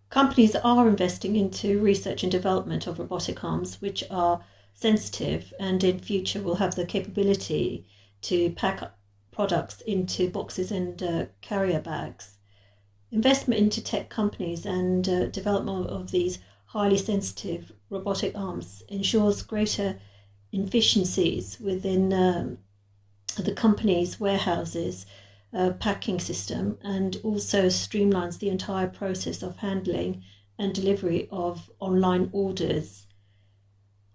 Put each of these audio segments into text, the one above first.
Companies are investing into research and development of robotic arms, which are sensitive and in future will have the capability to pack products into boxes and carrier bags. Investment into tech companies and development of these highly sensitive robotic arms ensures greater efficiencies within the company's warehouses, packing system, and also streamlines the entire process of handling and delivery of online orders.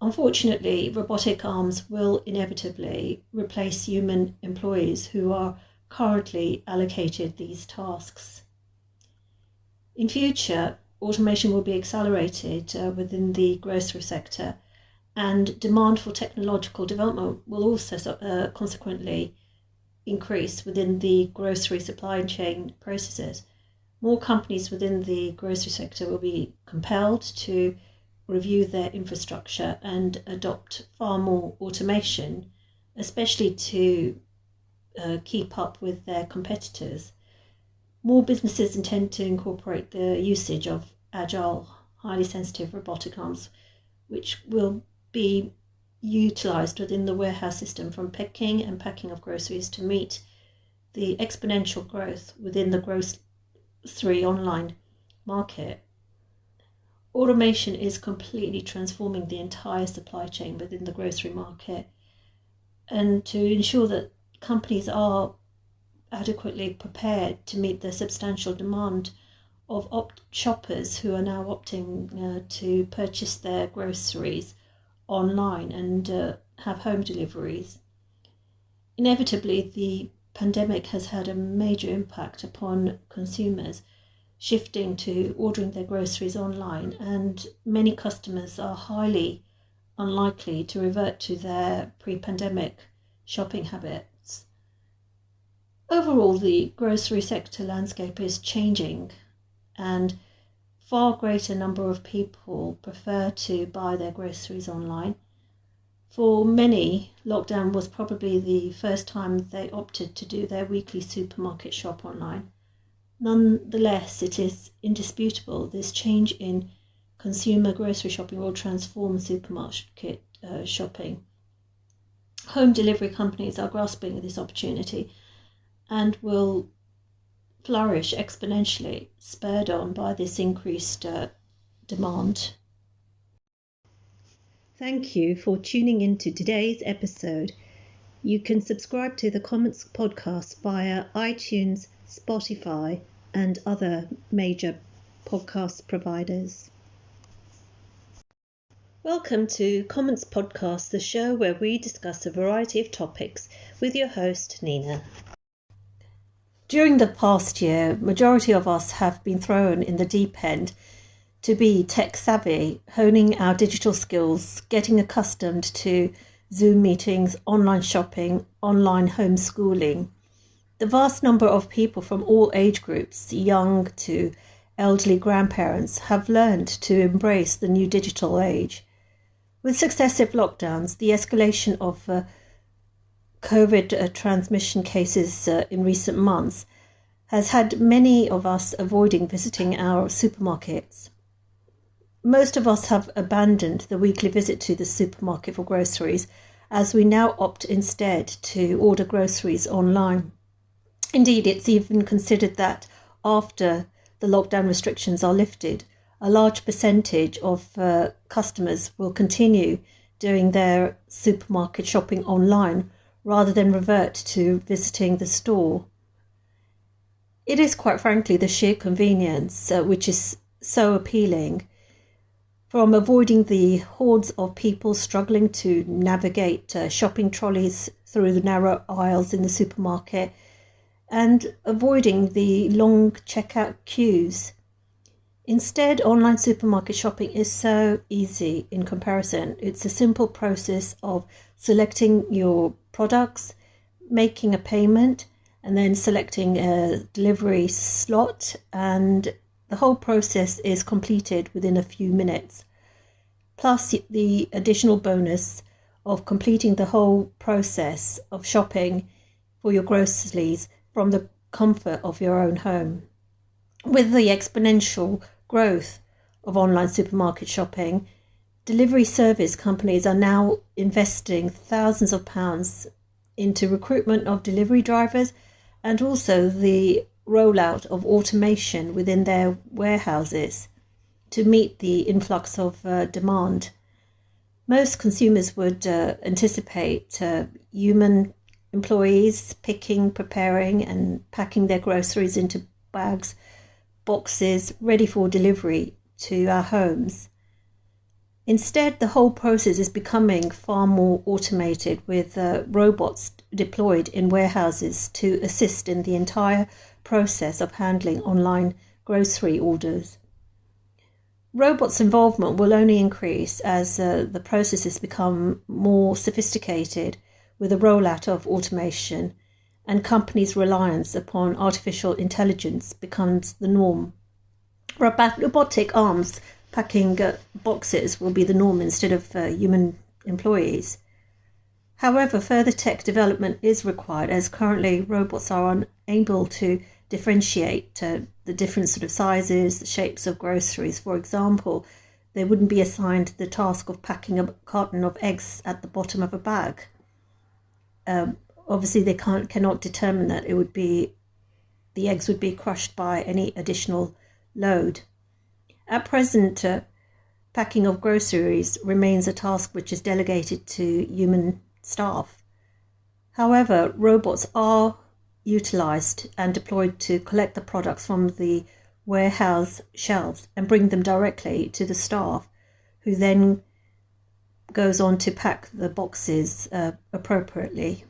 Unfortunately, robotic arms will inevitably replace human employees who are currently allocated these tasks. In future, automation will be accelerated within the grocery sector, and demand for technological development will also consequently increase within the grocery supply chain processes. More companies within the grocery sector will be compelled to review their infrastructure and adopt far more automation, especially to keep up with their competitors. More businesses intend to incorporate the usage of agile, highly sensitive robotic arms, which will be utilised within the warehouse system from picking and packing of groceries to meet the exponential growth within the grocery online market. Automation is completely transforming the entire supply chain within the grocery market, and to ensure that companies are adequately prepared to meet the substantial demand of shoppers who are now opting to purchase their groceries online and have home deliveries. Inevitably, the pandemic has had a major impact upon consumers shifting to ordering their groceries online, and many customers are highly unlikely to revert to their pre-pandemic shopping habits. Overall, the grocery sector landscape is changing, and far greater number of people prefer to buy their groceries online. For many, lockdown was probably the first time they opted to do their weekly supermarket shop online. Nonetheless, it is indisputable this change in consumer grocery shopping will transform supermarket shopping. Home delivery companies are grasping this opportunity and will flourish exponentially, spurred on by this increased demand. Thank you for tuning into today's episode. You can subscribe to the Comments podcast via iTunes, Spotify, and other major podcast providers. Welcome to Comments Podcast, the show where we discuss a variety of topics with your host, Nina. During the past year, majority of us have been thrown in the deep end to be tech savvy, honing our digital skills, getting accustomed to Zoom meetings, online shopping, online homeschooling. The vast number of people from all age groups, young to elderly grandparents, have learned to embrace the new digital age. With successive lockdowns, the escalation of COVID transmission cases in recent months has had many of us avoiding visiting our supermarkets. Most of us have abandoned the weekly visit to the supermarket for groceries, as we now opt instead to order groceries online. Indeed, it's even considered that after the lockdown restrictions are lifted, a large percentage of customers will continue doing their supermarket shopping online rather than revert to visiting the store. It is quite frankly the sheer convenience which is so appealing, from avoiding the hordes of people struggling to navigate shopping trolleys through the narrow aisles in the supermarket and avoiding the long checkout queues. Instead, online supermarket shopping is so easy in comparison. It's a simple process of selecting your products, making a payment, and then selecting a delivery slot, and the whole process is completed within a few minutes. Plus the additional bonus of completing the whole process of shopping for your groceries from the comfort of your own home. With the exponential growth of online supermarket shopping, delivery service companies are now investing thousands of pounds into recruitment of delivery drivers and also the rollout of automation within their warehouses to meet the influx of demand. Most consumers would anticipate human employees picking, preparing and packing their groceries into bags, boxes, ready for delivery to our homes. Instead, the whole process is becoming far more automated with robots deployed in warehouses to assist in the entire process of handling online grocery orders. Robots' involvement will only increase as the processes become more sophisticated with the rollout of automation and companies' reliance upon artificial intelligence becomes the norm. Robotic arms packing boxes will be the norm instead of human employees. However, further tech development is required as currently robots are unable to differentiate the different sort of sizes, the shapes of groceries. For example, they wouldn't be assigned the task of packing a carton of eggs at the bottom of a bag. Obviously, they cannot determine that the eggs would be crushed by any additional load. At present, packing of groceries remains a task which is delegated to human staff. However, robots are utilised and deployed to collect the products from the warehouse shelves and bring them directly to the staff, who then goes on to pack the boxes appropriately.